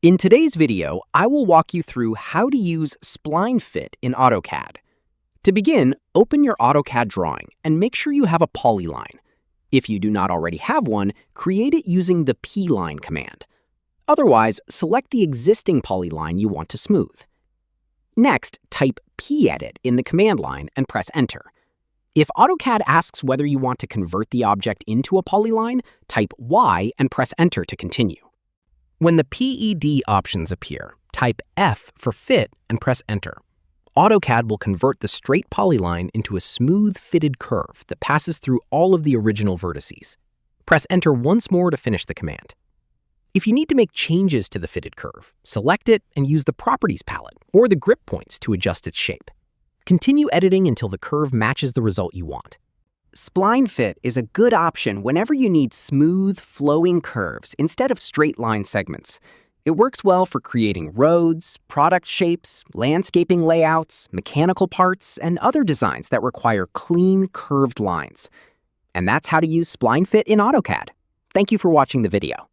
In today's video, I will walk you through how to use Spline Fit in AutoCAD. To begin, open your AutoCAD drawing and make sure you have a polyline. If you do not already have one, create it using the P-line command. Otherwise, select the existing polyline you want to smooth. Next, type PEDIT in the command line and press Enter. If AutoCAD asks whether you want to convert the object into a polyline, type Y and press Enter to continue. When the PED options appear, type F for Fit and press Enter. AutoCAD will convert the straight polyline into a smooth fitted curve that passes through all of the original vertices. Press Enter once more to finish the command. If you need to make changes to the fitted curve, select it and use the Properties palette or the grip points to adjust its shape. Continue editing until the curve matches the result you want. Spline Fit is a good option whenever you need smooth, flowing curves instead of straight line segments. It works well for creating roads, product shapes, landscaping layouts, mechanical parts, and other designs that require clean, curved lines. And that's how to use Spline Fit in AutoCAD. Thank you for watching the video.